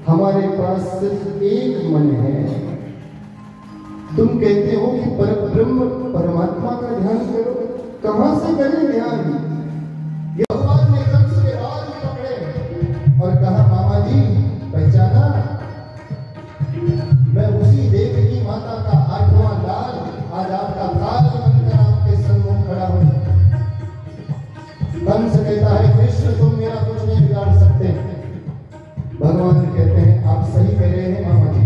हमारे पास सिर्फ एक मन है। तुम कहते हो कि परब्रह्म परमात्मा का ध्यान करो, कहां से करें ध्यान? ये भगवान ने कंस के बाल पकड़े और कहा, मामा जी पहचाना, मैं उसी देव की माता का 8वां लाल आज आपका काल बनकर आपके सम्मुख खड़ा हूं। कंस कहता है, कृष्ण तुम मेरा कुछ नहीं बिगाड़ सकते। भगवान कहते हैं, आप सही कह रहे हैं मामा जी,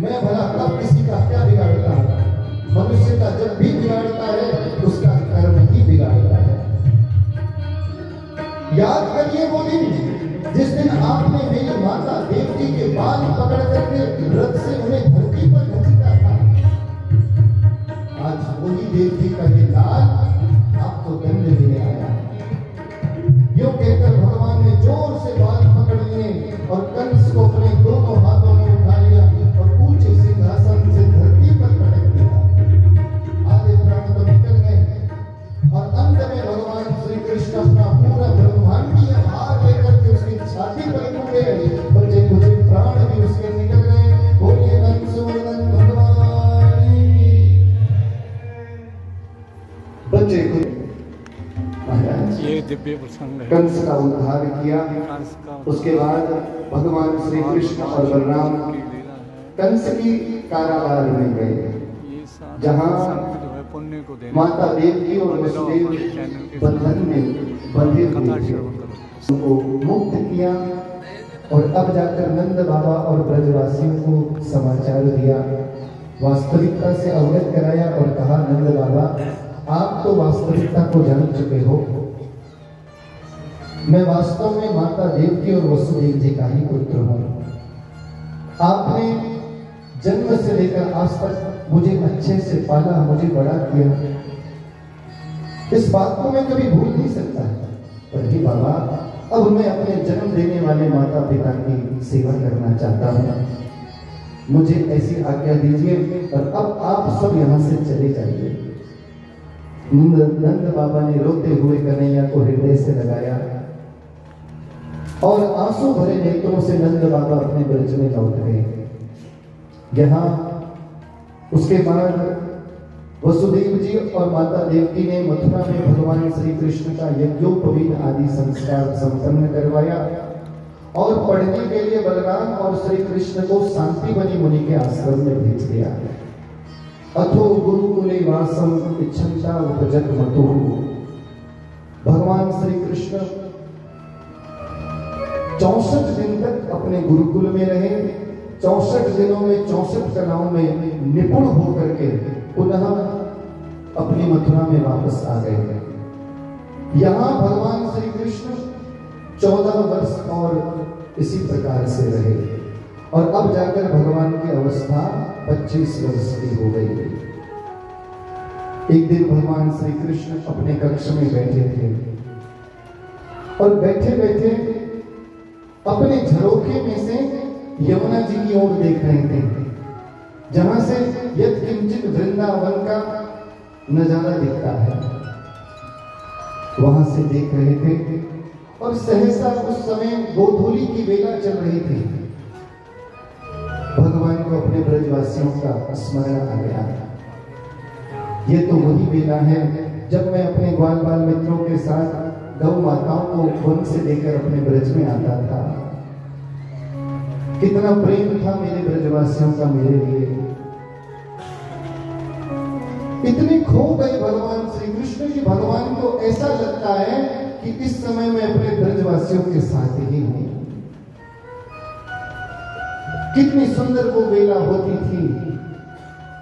मैं भला कब किसी का क्या बिगाड़ता हूं? मनुष्य का जब भी बिगाड़ता है उसका कर्म ही बिगाड़ता है। याद करिए वो दिन जिस दिन आपने मेरी माता देवकी के बाल पकड़ करके रथ से उन्हें धरती पर घसीटा था। आज वही देवकी का ये लाल आपको दंड देने आया है। यूं कहकर भगवान ने जोर से बाल पकड़ लिए और कंस को अपने दोनों हाथों में उठा लिया और ऊंचे सिंहासन से धरती पर पटक दिया। आधे प्राण तो निकल गए और अंत में भगवान श्री कृष्ण अपना पूरा ब्रह्मांडीय भार लेकर के उसकी छाती पर टूटे, बचे कुछ प्राण भी उसके निकल गए। बोलिए कंसवर्धन भगवान की। बचे कुछ ये दिव्य प्रसंग है। कंस का उद्धार किया। उसके बाद भगवान श्री कृष्ण और बलराम कंस की कारागार में गए, जहाँ माता देवकी और वसुदेव बंधन में बंधे हुए उनको मुक्त किया। और अब जाकर नंद बाबा और ब्रजवासियों को समाचार दिया, वास्तविकता से अवगत कराया और कहा, नंद बाबा आप तो वास्तविकता को जान चुके हो, मैं वास्तव में माता देवकी और वसुदेव जी का ही पुत्र हूं। आपने जन्म से लेकर आज तक मुझे अच्छे से पाला, मुझे बड़ा किया, इस बात को मैं कभी भूल नहीं सकता। पर ही बाबा अब मैं अपने जन्म देने वाले माता पिता की सेवा करना चाहता हूं, मुझे ऐसी आज्ञा दीजिए और अब आप सब यहां से चले जाइए। नंद बाबा ने रोते हुए कन्हैया को हृदय से लगाया और आंसू भरे नेत्रों से नंद बाबा अपने ब्रज में लौट गए। यहाँ उसके बाद वसुदेव जी और माता देवकी ने मथुरा में भगवान श्री कृष्ण का यज्ञोपवीत आदि संस्कार संपन्न करवाया और पढ़ने के लिए बलराम और श्री कृष्ण को शांतिवनी मुनि के आश्रम में भेज दिया। अथो गुरुकुले वासम इच्छन्ता उपजत मतु। भगवान श्री कृष्ण 64 दिन तक अपने गुरुकुल में रहे। 64 दिनों में 64 कलाओं में निपुण होकर के पुनः अपनी मथुरा में वापस आ गए। यहाँ भगवान श्री कृष्ण 14 वर्ष और इसी प्रकार से रहे और अब जाकर भगवान की अवस्था 25 वर्ष की हो गई। एक दिन भगवान श्री कृष्ण अपने कक्ष में बैठे थे और बैठे बैठे अपने झरोखे में से यमुना जी की ओर देख रहे थे, जहां से यद किंचित वृंदावन का नजारा दिखता है, वहां से देख रहे थे। और सहसा उस समय गोधूली की बेला चल रही थी। भगवान को अपने ब्रजवासियों का स्मरण आ गया। ये तो वही बेला है जब मैं अपने ग्वाल बाल मित्रों के साथ गौ माताओं को वन से लेकर अपने ब्रज में आता था। कितना प्रेम था मेरे ब्रजवासियों का मेरे लिए। इतने खो गए भगवान श्री कृष्ण की भगवान को ऐसा लगता है कि इस समय मैं अपने ब्रजवासियों के साथ ही हूं। कितनी सुंदर वो बेला होती थी।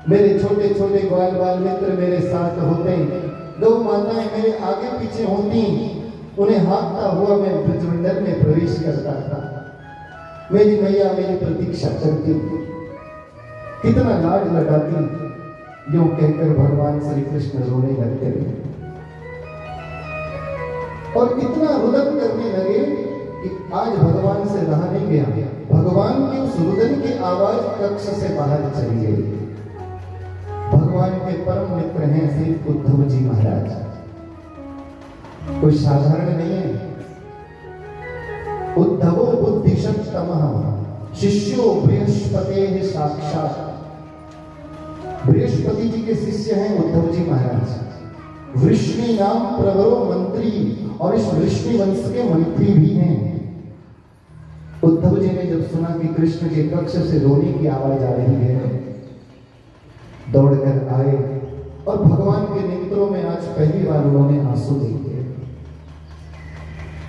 मेरे छोटे छोटे ग्वाल बाल मित्र मेरे साथ होते, गौ माताएं मेरे आगे पीछे होती, उन्हें हाँकता हुआ मैं ब्रजमंडल में प्रवेश करता था। मेरी मैया मेरी प्रतीक्षा करती, कितना लाड लगाती। यूं कहकर भगवान श्री कृष्ण रोने लगते और इतना रुदन करने लगे कि आज भगवान से रहा नहीं गया। भगवान की उस रुदन की आवाज कक्ष से बाहर चली गई। भगवान के परम मित्र हैं श्री उद्धव जी महाराज, कोई साधारण नहीं है। उद्धवो बुद्धिशक्तमः शिष्यो बृहस्पते साक्षात। बृहस्पति जी के शिष्य हैं उद्धव जी महाराज। वृष्णि नाम प्रवरो मंत्री, और इस वृष्णि वंश के मंत्री भी हैं। उद्धव जी ने जब सुना कि कृष्ण के कक्ष से रोने की आवाज आ रही है, दौड़कर आए और भगवान के नेत्रों में आज पहली बार उन्होंने आंसू देखे।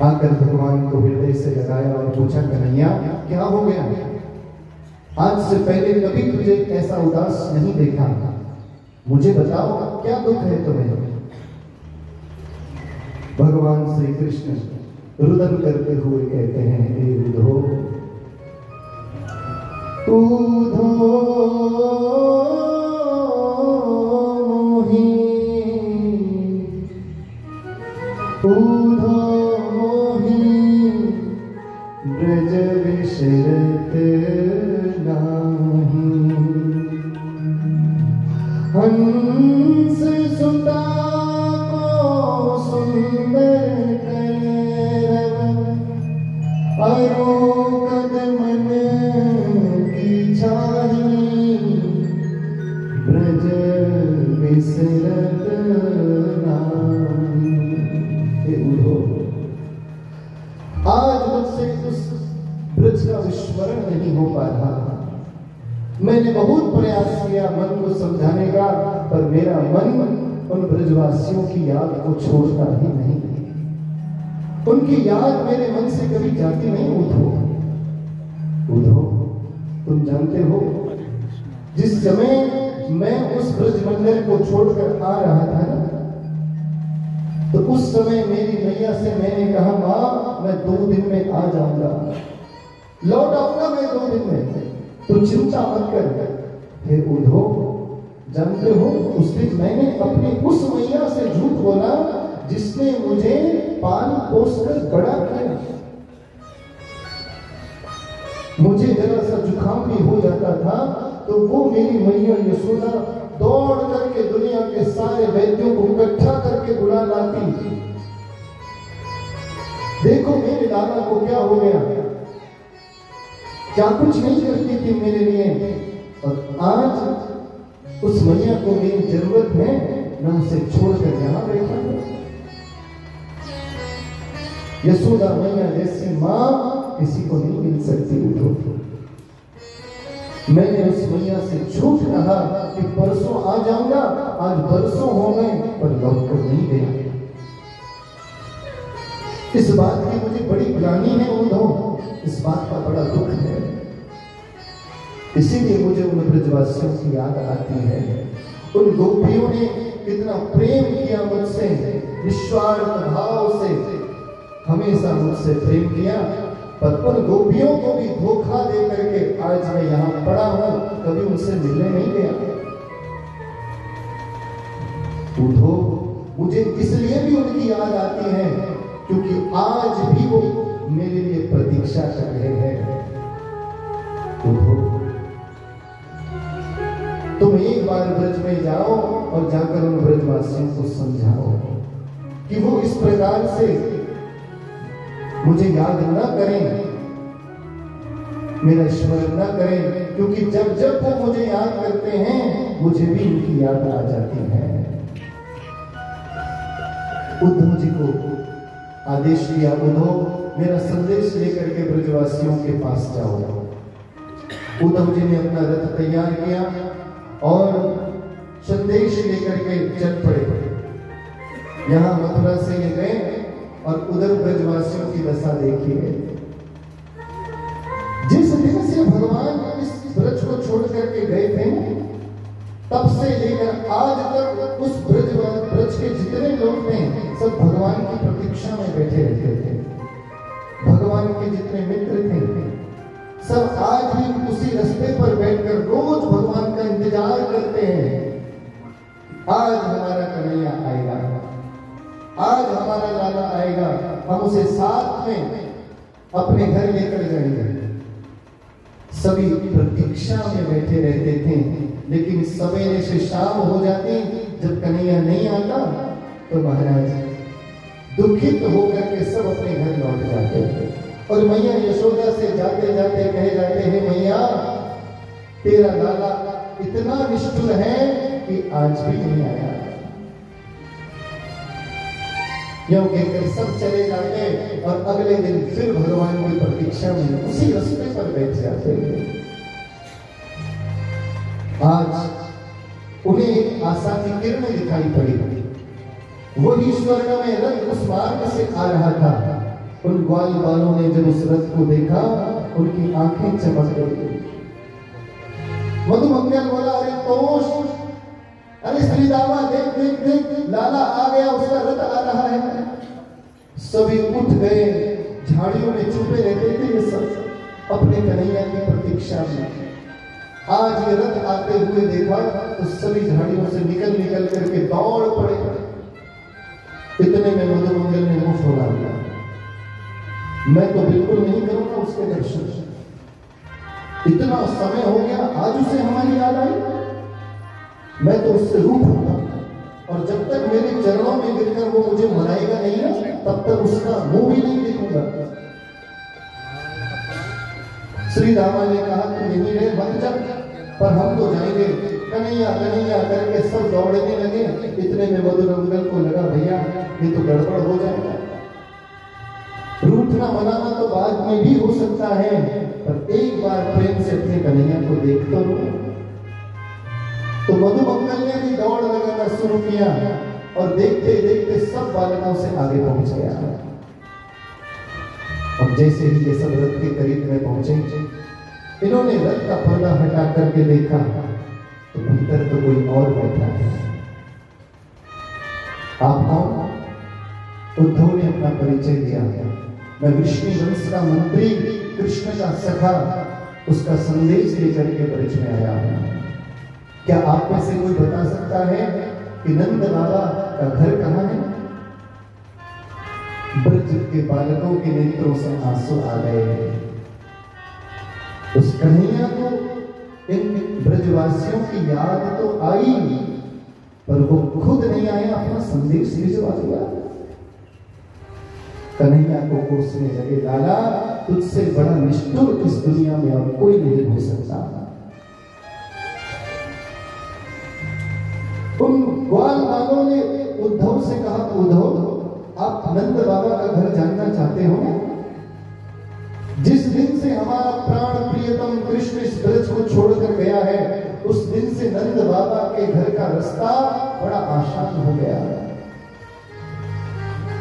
आकर भगवान को हृदय से लगाया और पूछा, कन्हैया क्या हो गया? आज से पहले कभी तुझे ऐसा उदास नहीं देखा, मुझे बताओ क्या दुख है तुम्हें? भगवान श्री कृष्ण रुदन करते हुए कहते हैं, हे उद्धव, ब्रज विशरत नाही, हंस सुता को सुंदर कर अरो कदमन की छाही, ब्रज विसरत नाही। आज मुझसे उस ब्रज का विस्मरण नहीं हो पा रहा। मैंने बहुत प्रयास किया मन को समझाने का, पर मेरा मन उन ब्रजवासियों की याद को छोड़ता ही नहीं। उनकी याद मेरे मन से कभी जाती नहीं। उद्धव, तुम जानते हो जिस समय मैं उस ब्रजमंडल को छोड़कर आ रहा था ना, तो उस समय मेरी मैया से मैंने कहा, माँ मैं 2 दिन में आ जाऊंगा, लौट आऊंगा मैं 2 दिन में, तो चिंता मत कर। हे उद्धव, जानते हो उस दिन मैंने अपनी उस मैया से झूठ बोला जिसने मुझे पाल पोसकर बड़ा किया। मुझे जरा सा जुकाम भी हो जाता था तो वो मेरी मैया यशोदा दौड़ करके दुनिया के सारे वैद्यों को इकट्ठा करके बुला लाती। देखो मेरे लाला को क्या हो गया, क्या कुछ नहीं करती थी मेरे लिए, और आज उस मैया को मेरी जरूरत है, मैं उसे छोड़कर यहां बैठा हूं। यशोदा मैया जैसी मां किसी को नहीं मिल सकती। मैंने उस मैया से झूठ कहा कि परसों आ जाऊंगा, आज बरसों हो गए पर लौट कर नहीं गया। इस बात की मुझे बड़ी ग्लानि है उद्धव, इस बात का बड़ा दुख है। इसीलिए मुझे उन ब्रजवासियों की याद आती है। उन गोपियों ने कितना प्रेम किया मुझसे, निस्वार्थ भाव से हमेशा मुझसे प्रेम किया, पर उन गोपियों को भी धोखा दे करके आज मैं यहां पड़ा हूं, कभी उनसे मिलने नहीं गया। उद्धव, मुझे इसलिए भी उनकी याद आती है क्योंकि आज भी वो मेरे लिए प्रतीक्षा कर रहे हैं। उद्धव, तुम एक बार ब्रज में जाओ और जाकर उन ब्रजवासियों को समझाओ कि वो इस प्रकार से मुझे याद न करें, मेरा स्मरण न करें, क्योंकि जब जब वो मुझे याद करते हैं मुझे भी उनकी याद आ जाती है। उद्धव जी को आदेश दिया, उद्धव मेरा संदेश लेकर के ब्रजवासियों के पास जाओ। उद्धव जी ने अपना रथ तैयार किया और संदेश लेकर के चल पड़े। यहां मथुरा से ये गए और उधर ब्रजवासियों की दशा देखिए। जिस दिन से भगवान तब से लेकर आज तक उस ब्रज के जितने लोग थे सब भगवान की प्रतीक्षा में बैठे रहते थे। भगवान के जितने मित्र थे सब आज भी उसी रास्ते पर बैठकर रोज भगवान का इंतजार करते हैं। आज हमारा कन्हैया आएगा, आज हमारा लाला आएगा, हम उसे साथ में अपने घर लेकर जाएंगे। सभी प्रतीक्षा में बैठे रहते थे, लेकिन सवेरे से शाम हो जाती, जब कन्हैया नहीं आता तो महाराज दुखित होकर के सब अपने घर लौट जाते थे। और मैया यशोदा से जाते जाते कहे जाते हैं, मैया तेरा लाला इतना निष्ठुर है कि आज भी नहीं आया। यूं कहकर सब चले जाते और अगले दिन फिर भगवान की प्रतीक्षा में उसी रास्ते पर बैठ जाते थे। आज उन्हें एक आशा की किरण दिखाई पड़ी। वही स्वर्ण में रथ उस मार्ग से आ रहा था। उन ग्वाल बालों ने जब उस रथ को देखा, उनकी आंखें चमक गई। मधुमंगल बोला, अरे तोष, अरे श्री दामा, देख देख देख, लाला आ गया, उसका रथ आ रहा है। सभी उठ गए, झाड़ियों में छुपे रहते थे ये सब अपने कन्हैया की प्रतीक्षा में। आज ये रथ आते हुए देखा तो सभी झाड़ियों से निकल निकल करके दौड़ पड़े। इतने में मधुमंगल ने मुंह फुला दिया, मैं तो बिल्कुल नहीं करूंगा उसके दर्शन। इतना समय हो गया, आज उसे हमारी याद आई, मैं तो उससे रूठ होगा, और जब तक मेरे चरणों में गिरकर वो मुझे मनाएगा नहीं ना, तब तक उसका मुंह भी नहीं देखूंगा। श्री रामा ने कहा, तुम यहीं रहे, मत जा, पर हम तो जाएंगे। कन्हैया कन्हैया करके सब दौड़ने लगे। इतने में मधुमंगल को लगा, भैया ये तो गड़बड़ हो जाएगा। रूठना मनाना तो बाद में भी हो सकता है, पर एक बार प्रेम से अपने कन्हैया को देख तो लो। तो मधुमंगल ने भी दौड़ लगाना शुरू किया और देखते देखते सब बालकों से आगे पहुंच गया। अब जैसे ही ये सब रथ के करीब में पहुंचे, इन्होंने रथ का पर्दा हटा करके देखा तो भीतर तो कोई और बैठा है। आप कौन? उद्धव ने अपना परिचय दिया, मैं विष्णु वंश का मंत्री, कृष्ण का सखा, उसका संदेश लेकर के ब्रज में आया हूं। क्या आप में से कोई बता सकता है कि नंद बाबा का घर कहां है? ब्रज के बालकों के नेत्रों से आंसू आ गए। उस कन्हैया को इन ब्रजवासियों की याद तो आई, पर वो खुद नहीं आया, अपना संदेश भिजवा दिया। कन्हैया को कोसने लगे, लाला तुझसे बड़ा निष्ठुर इस दुनिया में और कोई नहीं हो सकता। उन ग्वाल बालों ने उद्धव से कहा, उद्धव आप नंद बाबा का घर जानना चाहते हो? जिस दिन से हमारा प्राण प्रियतम कृष्ण इस ब्रज को छोड़कर गया है, उस दिन से नंद बाबा के घर का रास्ता बड़ा आसान हो गया है।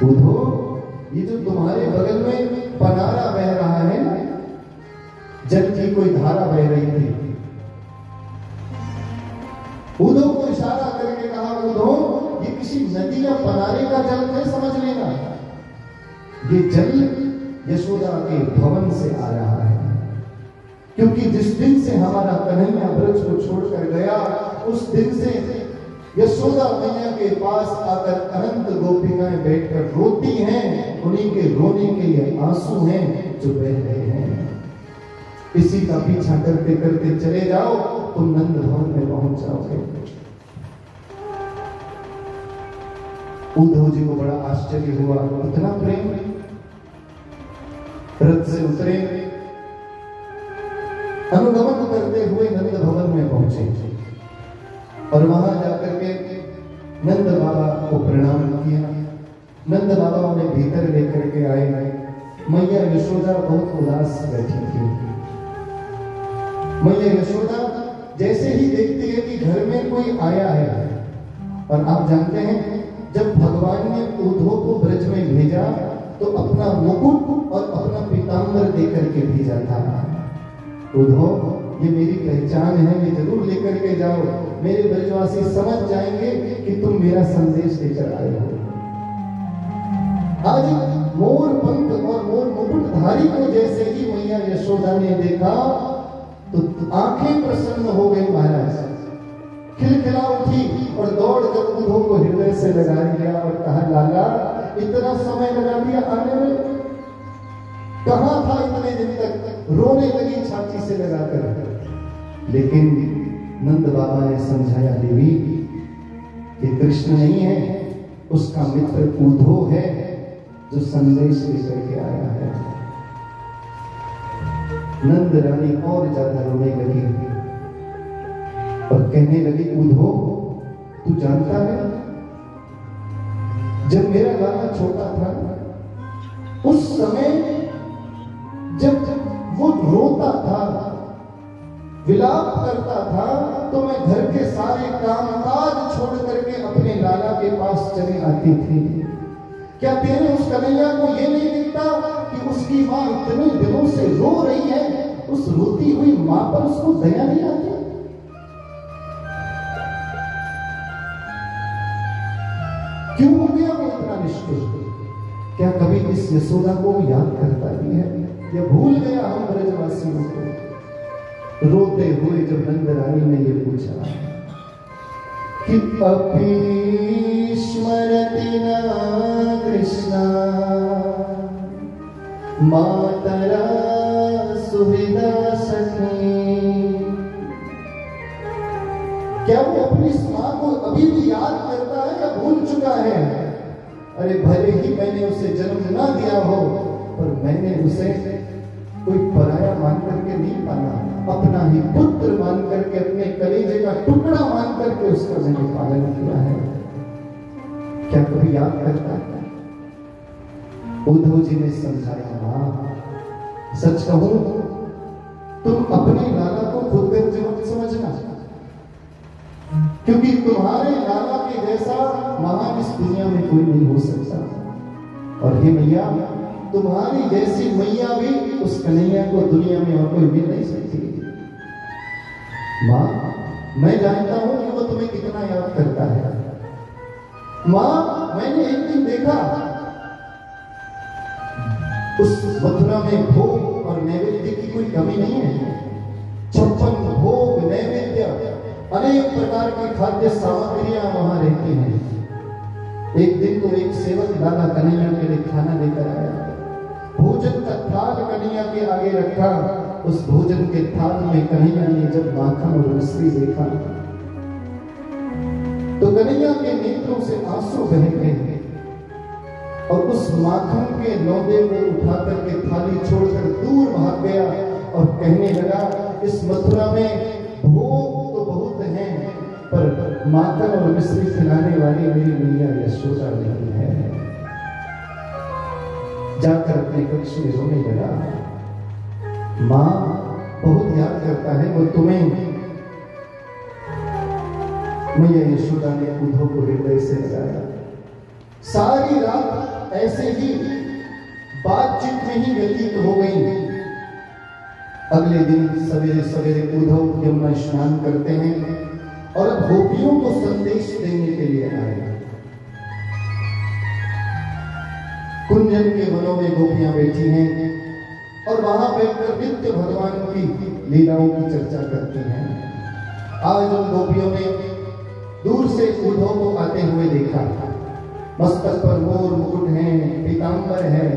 उद्धव, ये जो तुम्हारे बगल में पनारा बह रहा है, जल की कोई धारा बह रही थी। उद्धव को इशारा करके कहा, उद्धव ये किसी नदी या पनारे का जल नहीं समझ लेना, ये जल यशोदा के भवन से आ रहा है। क्योंकि जिस दिन से हमारा कन्हैया ब्रज को छोड़कर गया, उस दिन से यशोदा मैया के पास आकर अनंत गोपिकाएं बैठकर रोती हैं। उन्हीं के रोने के ये आंसू हैं जो बह रहे हैं। इसी का पीछा करते करते चले जाओ, तुम नंद भवन में पहुंच जाओगे। उद्धव जी को बड़ा आश्चर्य हुआ, इतना प्रेम। रथ से उतरे, अनुगमन करते हुए नंद भवन में पहुंचे और वहां जाकर के नंद बाबा को प्रणाम किया। नंद बाबा उन्हें भीतर लेकर के आए। मैया यशोदा बहुत उदास बैठी थी। मैया यशोदा जैसे ही देखती है कि घर में कोई आया है, और आप जानते हैं जब भगवान ने उद्धव को ब्रज में भेजा तो अपना मुकुट और अपना पीतांबर देकर के भेजा था। उद्धव, ये मेरी पहचान है, ये जरूर लेकर के जाओ। मेरे ब्रजवासी समझ जाएंगे कि तुम मेरा संदेश लेकर आए हो। आज मोर पंख और मोर मुकुटधारी को जैसे ही मैया यशोदा ने देखा तो आंखें प्रसन्न हो गई महाराज, खिलखिला उठी और दौड़ कर उद्धव को हृदय से लगा लिया और कहा, लाला इतना समय लगा दिया आने में, कहां था इतने दिन तक? रोने लगी छाती से लगाकर। लेकिन नंद बाबा ने समझाया, देवी ये कृष्ण नहीं है, उसका मित्र उद्धव है जो संदेश लेकर के आया है। नंद रानी और ज्यादा रोने लगी और कहने लगी, उद्धव तू जानता है जब मेरा लाला छोटा था उस समय जब वो रोता था, विलाप करता था, तो मैं घर के सारे कामकाज छोड़ करके अपने लाला के पास चली आती थी। क्या तेरे उस कन्हैया को ये नहीं दिखता कि उसकी मां इतने दिनों से रो रही है, उस रोती हुई मां पर उसको दया नहीं आती? क्यों हो गया वो इतना निष्ठुर? क्या कभी इस यशोदा को याद करता भी है या भूल गया हम ब्रजवासियों को? रोते हुए जब नंद रानी ने ये पूछा कि अपि स्मरति न कृष्णा मातरा सुहृदा सखी, क्या वो अपनी मां को अभी भी याद करता है या भूल चुका है? अरे भले ही मैंने उसे जन्म ना दिया हो, पर मैंने उसे कोई पराया मान करके नहीं पाला, अपना ही पुत्र मान करके, अपने कलेजे का टुकड़ा मान करके उसका मैंने पालन किया है। क्या कभी याद करता है? उद्धव जी ने समझाया, सच कहूं तुम अपने लाला को खुद गर्ज मत समझना, क्योंकि तुम्हारे लाला के जैसा महान इस दुनिया में कोई नहीं हो सकता। और हे मैया, तुम्हारी जैसी मैया भी उस कन्हैया को दुनिया में और कोई मिल नहीं सकती। मां, मैं जानता हूं कि वो तुम्हें कितना याद करता है। मां, मैंने एक दिन देखा उस मथुरा में भोग और नैवेद्य की कोई कमी नहीं है। 56 भोग, नैवेद्य, अनेक प्रकार की खाद्य सामग्रियां वहां रहती हैं। एक दिन तो एक सेवक लाला कन्हैया के लिए खाना लेकर आया, भोजन का थाल कन्हैया के आगे रखा। उस भोजन के थाल में कन्हैया ने जब माखन और मिश्री देखा तो कन्हैया के नेत्रों से आंसू बह गए और उस माखन के लौंदे को उठा करके थाली छोड़कर दूर भाग गया और कहने लगा, इस मथुरा में भोग तो बहुत हैं, पर माखन और मिश्री खिलाने वाली मेरी मैया यशोदा नहीं है। जाकर अपने कक्ष में रोने लगा। मां, बहुत याद करता है वो तुम्हें। मैया यशोदा ने उद्धव को हृदय से लगाया। सारी रात ऐसे ही बातचीत में ही व्यतीत हो गई। अगले दिन सवेरे सवेरे उद्धव यमुना स्नान करते हैं और अब गोपियों को संदेश देने के लिए आए। कुंजन के वनों में गोपियां बैठी हैं और वहां बैठकर नित्य भगवान की लीलाओं की चर्चा करती हैं। आज उन गोपियों ने दूर से उद्धव को आते हुए देखा। मस्तक पर मोर मुकुट है, पीतांबर है,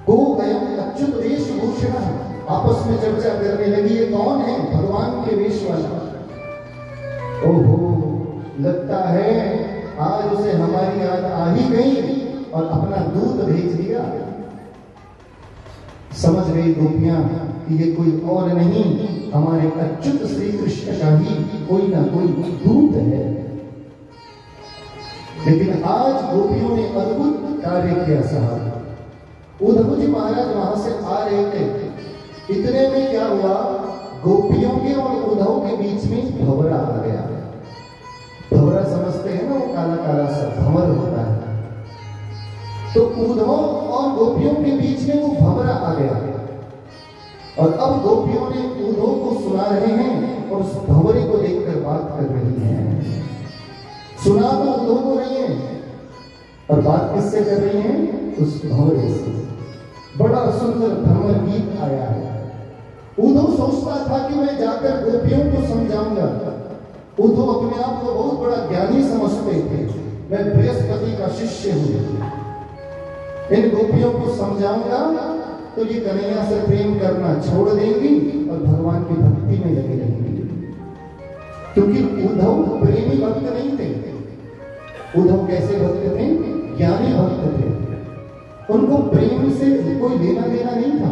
गो गयम अच्युत वेशभूषण। आपस में चर्चा करने लगी, ये कौन है? भगवान के वेश वाला। ओहो, लगता है आज उसे हमारी याद आ ही गई और अपना दूध भेज दिया। समझ गई गोपियां कि ये कोई और नहीं, हमारे अच्युत श्री कृष्ण का ही कोई ना कोई दूत है। लेकिन आज गोपियों ने अद्भुत कार्य किया साहब। उद्धव जी महाराज वहां से आ रहे थे, इतने में क्या हुआ, गोपियों के और उद्धव के बीच में भंवरा आ गया। भंवरा समझते हैं ना, वो काला काला सा भंवर होता है। तो उद्धव और गोपियों के बीच में वो भंवरा आ गया और अब गोपियों ने उद्धव को सुना रहे हैं और उस भंवरे को देखकर बात कर रही हैं। सुना तो उद्धव को रही है और बात किससे कर रही हैं? उस भंवरे से। बड़ा सुंदर भ्रमर गीत आया है। उद्धव सोचता था कि मैं जाकर गोपियों को समझाऊंगा। उद्धव अपने आप को बहुत बड़ा ज्ञानी समझते थे। मैं बृहस्पति का शिष्य हूं, इन गोपियों को समझाऊंगा तो ये कन्हैया से प्रेम करना छोड़ देंगी और भगवान की भक्ति में लगे रहेंगी। क्योंकि उद्धव प्रेमी भक्त नहीं थे। उद्धव कैसे भक्त थे? ज्ञानी भक्त थे। उनको प्रेम से कोई लेना देना नहीं था।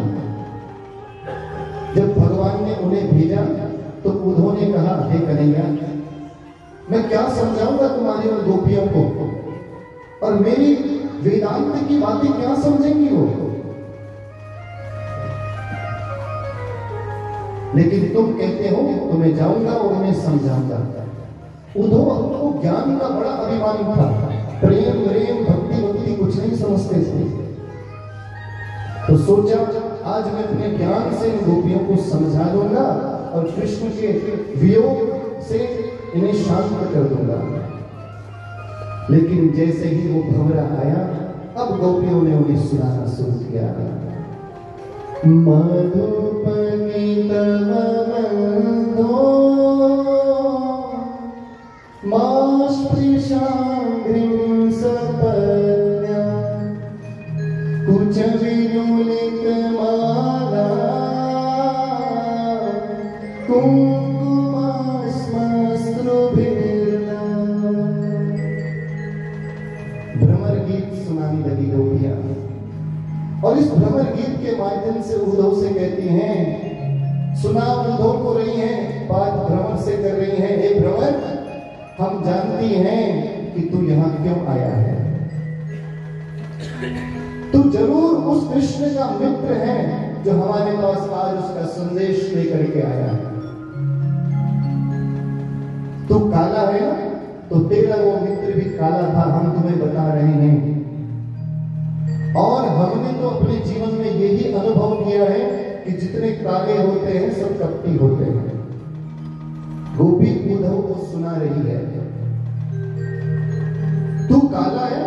जब भगवान ने उन्हें भेजा तो उद्धव ने कहा, हे कन्हैया, मैं क्या समझाऊंगा तुम्हारी उन गोपियों को, और मेरी वेदांत की बातें क्या समझेंगी वो। लेकिन तुम कहते हो तो मैं जाऊंगा और उन्हें समझाऊंगा। उद्धव को ज्ञान का बड़ा अभिमान था। प्रेम प्रेम भक्ति भक्ति कुछ नहीं समझते थे। तो सोचा आज मैं अपने ज्ञान से इन गोपियों को समझा दूंगा और कृष्ण के वियोग से इन्हें शांत कर दूंगा। लेकिन जैसे ही वो भंवरा आया, अब गोपियों ने उन्हें सुनाना शुरू किया। मधुपगीत ममंदो मास्पृशाग्रिं सपत्न्या कुचविरुलितमाला कुंकुमस्मश्रुभिर्ना। भ्रमर गीत सुनाने लगी गोपियां और इस भ्रमर गीत के माध्यम से उद्धव से कहती हैं, सुना उद्धव को रही हैं, बात भ्रमर से कर रही हैं। हे भ्रमर, हम जानती हैं कि तू यहां क्यों आया है। तू जरूर उस कृष्ण का मित्र है जो हमारे पास आज उसका संदेश लेकर के आया है। तू काला है ना, तो तेरा वो मित्र भी काला था, हम तुम्हें बता रहे हैं। और हमने तो अपने जीवन में यही अनुभव किया है कि जितने काले होते हैं सब कपटी होते हैं। गोपी उद्धव को सुना रही है, तू काला है,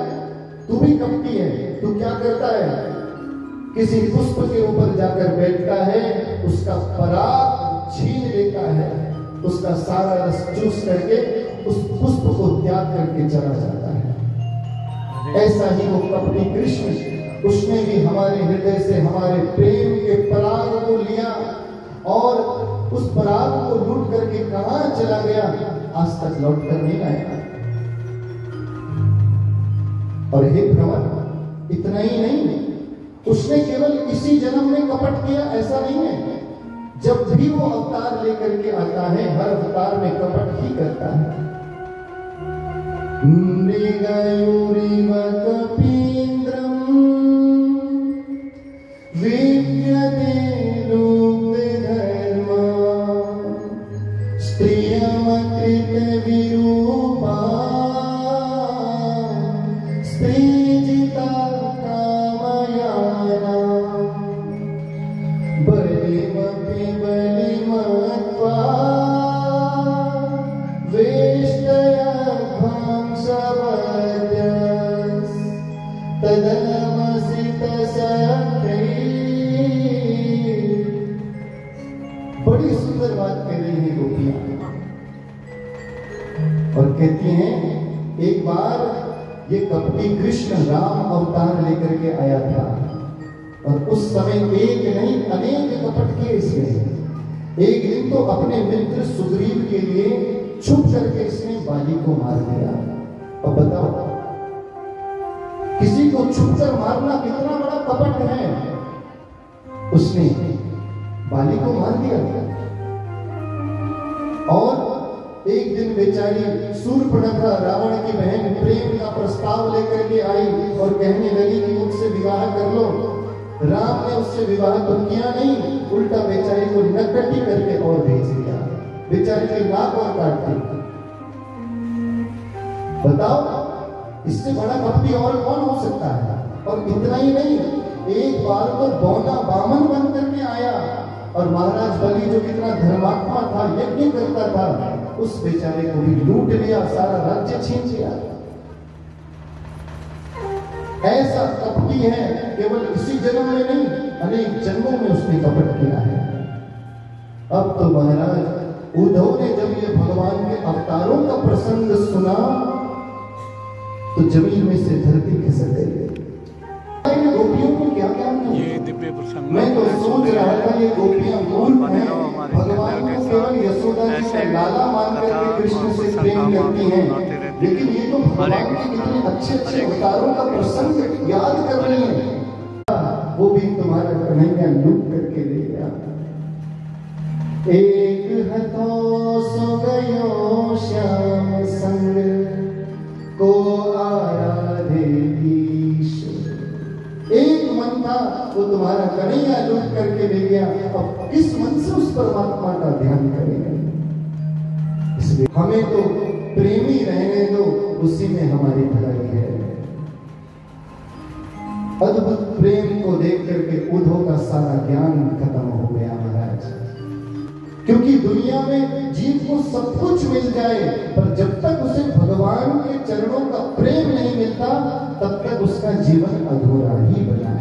तू भी कपटी है। तू क्या करता है? किसी पुष्प के ऊपर जाकर बैठता है, उसका पराग छीन लेता है, उसका सारा रस चूस करके उस पुष्प को त्याग करके चला जाता है। ऐसा ही वो कपटी कृष्ण, उसने भी हमारे हृदय से हमारे प्रेम के पराग को लिया और उस पराग को लूट करके कहां चला गया, आज तक लौट कर नहीं आया। और हे भ्रमर, इतना ही नहीं, उसने केवल इसी जन्म में कपट किया ऐसा नहीं है। जब भी वो अवतार लेकर के आता है, हर अवतार में कपट ही करता है। मृगयूरिव कपीन्द्रम विद्यते रूपधर्मा स्त्रियमकृत विरूपा स्त्रीजिता कामयाना बलिमपि बलिमत्वा वेष्टया ध्वंसवत्यस् तदनमसितसख्यै। बड़ी सुंदर बात कह रही है गोपियां और कहती हैं, एक बार ये कपटी कृष्ण राम अवतार लेकर के आया था और उस समय एक नहीं अनेक कपट किए इसने। एक दिन तो अपने मित्र सुग्रीव के लिए छुप करके इसने बाली को मार दिया। और बताओ, किसी को छुपकर मारना कितना बड़ा कपट है। उसने बाली को मार दिया। और एक दिन बेचारी शूर्पणखा रावण की बहन प्रेम का प्रस्ताव लेकर के आई और कहने लगी कि मुझसे विवाह कर लो। राम ने उससे विवाह तो किया नहीं, उल्टा बेचारी को नकटी करके और भेज दिया। बेचारी की नाक और काट दी। बताओ, इससे बड़ा कपटी और कौन हो सकता है। और इतना ही नहीं, एक बार तो बौना बामन बन करके आया और महाराज बलि जो कितना धर्मात्मा था, यज्ञ करता था, उस बेचारे को भी लूट लिया, सारा राज्य छीन लिया। ऐसा कपटी है, केवल इसी जन्म में नहीं, अनेक जन्मों में उसने कपट किया है। अब तो महाराज उद्धव ने जब ये भगवान के अवतारों का प्रसंग सुना तो जमीन में से धरती खिसक गई। गोपियों को क्या क्या ये दिव्य प्रसंग मैं तो सोच रहा था ये गोपियां मूर्ख हैं, भगवान को केवल यशोदा जी का लाला मान करके कृष्ण से प्रेम करती हैं, लेकिन ये तो भगवान के कितने अच्छे अच्छे अवतारों का प्रसंग याद कर रही हैं। वो भी तुम्हारा कन्हैया लूट करके ले गया। एक हथों सो गयो श्याम संग को आराधे ईश। एक मन था, वो तुम्हारा कन्हैया लूट करके ले गया। अब किस मन से उस परमात्मा का ध्यान करेंगे? इसलिए हमें तो प्रेमी रहने दो, उसी में हमारी भलाई है। अद्भुत प्रेम को देख करके उद्धव का सारा ज्ञान खत्म हो गया महाराज। क्योंकि दुनिया में जीव को सब कुछ मिल जाए, पर जब तक उसे भगवान के चरणों का प्रेम नहीं मिलता, तब तक उसका जीवन अधूरा ही बना है।